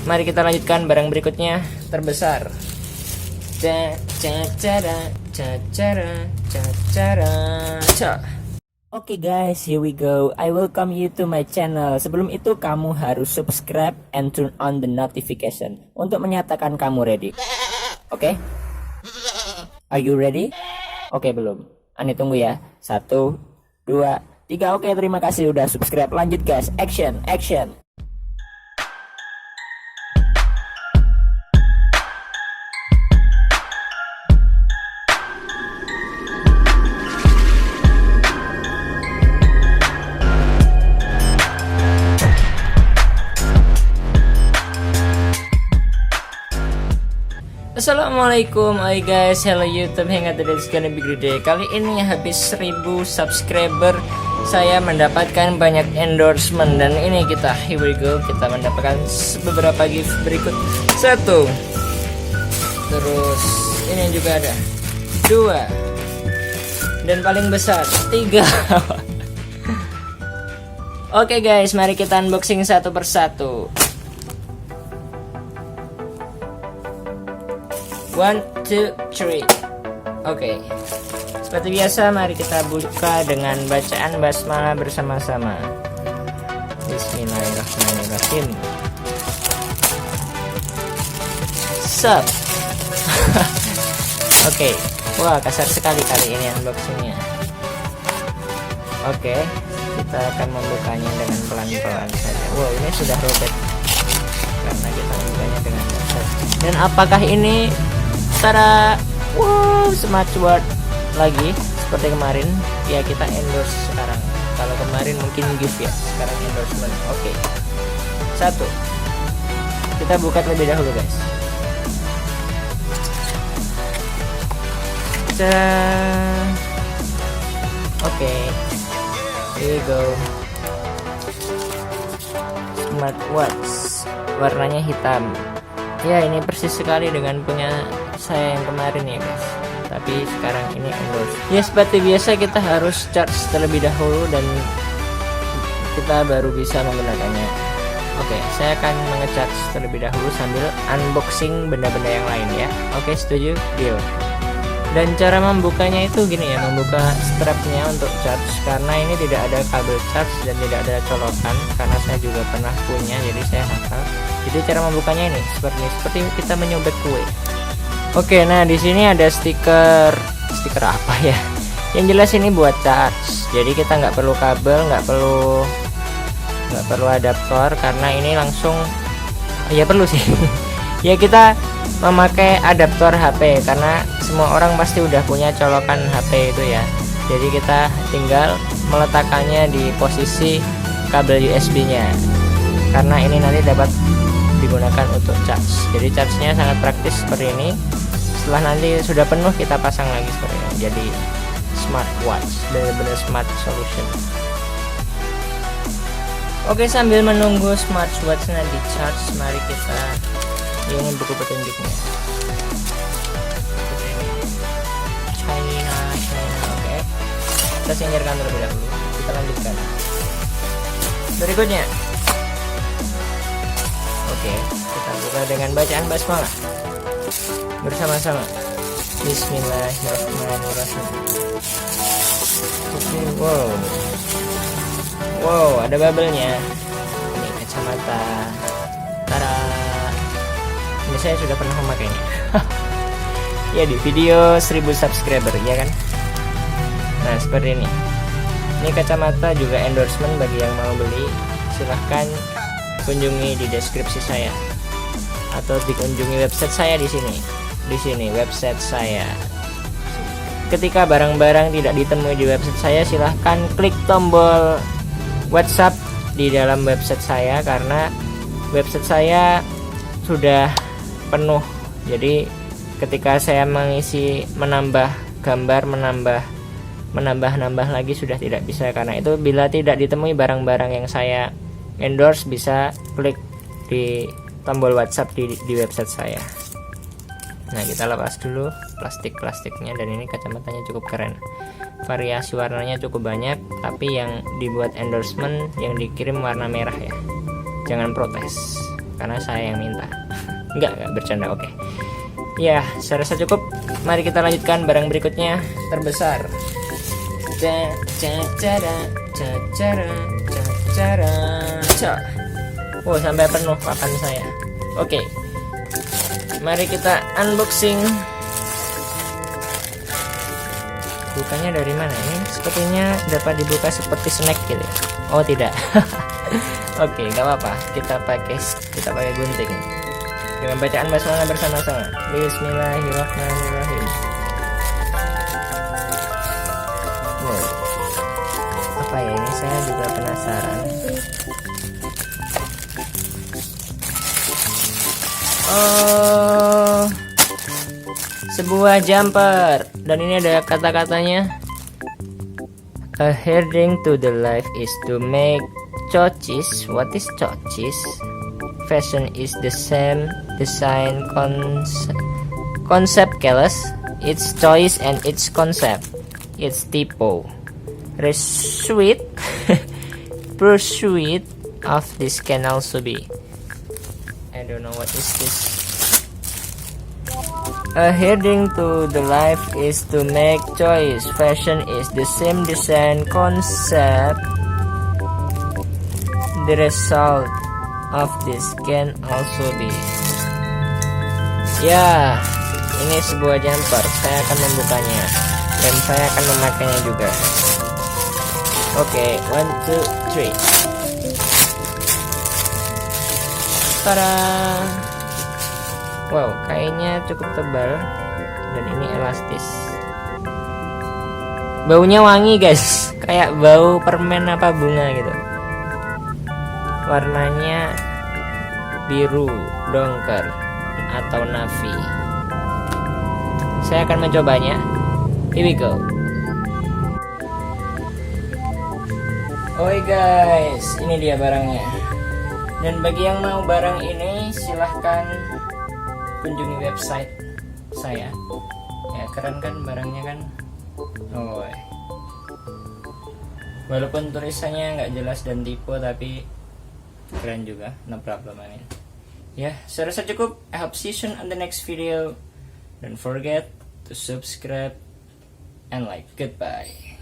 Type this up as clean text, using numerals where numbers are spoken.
Mari kita lanjutkan barang berikutnya, terbesar. Oke guys, here we go. I welcome you to my channel. Sebelum itu kamu harus subscribe and turn on the notification untuk menyatakan kamu ready. Oke? Are you ready? Oke, belum. Ani tunggu ya. 1, 2, 3. Oke, terima kasih udah subscribe. Lanjut guys. Action, action. Assalamualaikum, hai guys, hello YouTube, hangat today is gonna be great day. Kali ini habis 1000 subscriber saya mendapatkan banyak endorsement. Dan ini kita, here we go, kita mendapatkan beberapa gift berikut. 1, terus ini juga ada 2, dan paling besar 3. Oke guys, mari kita unboxing satu persatu. 1, 2, 3. Oke. Seperti biasa, mari kita buka dengan bacaan basmalah bersama-sama. Bismillahirrahmanirrahim. Sup. Oke. Wah, kasar sekali kali ini unboxingnya. Oke, kita akan membukanya dengan pelan-pelan saja. Wow, ini sudah robek karena kita membukanya dengan dasar. Dan apakah ini Tada, wow, smartwatch lagi seperti kemarin. Ya, kita endorse sekarang. Kalau kemarin mungkin gift ya, sekarang endorsement. Oke. 1, kita buka terlebih dahulu guys. Oke, here we go. Smartwatch warnanya hitam. Ya, ini persis sekali dengan punya saya yang kemarin ya guys, tapi sekarang ini endorse. Ya, seperti biasa kita harus charge terlebih dahulu dan kita baru bisa menggunakannya. Oke, saya akan mengecharge terlebih dahulu sambil unboxing benda-benda yang lain ya. Oke, setuju? Deal. Dan cara membukanya itu gini ya, membuka strapnya untuk charge, karena ini tidak ada kabel charge dan tidak ada colokan, karena saya juga pernah punya, jadi saya hafal. Jadi cara membukanya ini seperti kita menyobek kue. Oke, nah di sini ada stiker apa ya? Yang jelas ini buat charge. Jadi kita nggak perlu kabel, nggak perlu adaptor, karena ini langsung ya perlu sih. Ya, kita memakai adaptor HP karena semua orang pasti udah punya colokan HP itu ya. Jadi kita tinggal meletakkannya di posisi kabel USB-nya. Karena ini nanti dapat digunakan untuk charge. Jadi charge-nya sangat praktis seperti ini. Setelah nanti sudah penuh, kita pasang lagi seperti ini. Jadi smartwatch, benar-benar smart solution. Oke, sambil menunggu smartwatch-nya di charge, mari kita, ini buku petunjuknya. China. Oke, kita singkirkan terlebih dahulu. Kita lanjutkan. Berikutnya. Oke, kita buka dengan bacaan basmalah bersama-sama. Bismillahirrahmanirrahim. Oke, wow, ada bubble-nya. Ini kacamata. Tada. Ini saya sudah pernah memakainya. Ya, di video 1000 subscriber ya kan. Nah, seperti ini. Ini kacamata juga endorsement bagi yang mau beli. Silahkan kunjungi di deskripsi saya atau dikunjungi website saya di sini website saya. Ketika barang-barang tidak ditemui di website saya, silahkan klik tombol WhatsApp di dalam website saya, karena website saya sudah penuh. Jadi ketika saya menambah gambar, menambah lagi sudah tidak bisa. Karena itu bila tidak ditemui barang-barang yang saya endorse, bisa klik di tombol WhatsApp di website saya. Nah, kita lepas dulu plastiknya, dan ini kacamatanya cukup keren. Variasi warnanya cukup banyak, tapi yang dibuat endorsement yang dikirim warna merah ya. Jangan protes. karena saya yang minta. Enggak bercanda, oke. Ya, saya rasa cukup. Mari kita lanjutkan barang berikutnya, terbesar. Oh, sampai penuh pakan saya. Oke. Mari kita unboxing. Bukanya dari mana ini? Sepertinya dapat dibuka seperti snack gitu ya. Oh tidak. Oke, nggak apa-apa. Kita pakai gunting. Dengan bacaan basmalah bersama-sama. Bismillahirrahmanirrahim. Wow. Apa ya ini? Saya juga penasaran. Oh, sebuah jumper, dan ini ada kata-katanya. Adhering to the life is to make choices. What is choices? Fashion is the same design concept careless. Its choice and its concept. Its typo. Pursuit pursuit of this can also be. I don't know what is this. Adhering to the life is to make choice. Fashion is the same design concept. The result of this can also be. Ya, ini sebuah jumper. Saya akan membukanya dan saya akan memakainya juga. Oke, 1, 2, 3. Tada. Wow, kainnya cukup tebal dan ini elastis. Baunya wangi guys, kayak bau permen apa bunga gitu. Warnanya biru dongker atau navy. Saya akan mencobanya. Here we go. Oi guys, ini dia barangnya. Dan bagi yang mau barang ini, silahkan kunjungi website saya. Ya keren kan barangnya kan. Oh, walaupun tulisannya nggak jelas dan typo, tapi keren juga. No problem, I mean. Ya, saya rasa cukup. I hope see you soon on the next video. Don't forget to subscribe and like. Goodbye.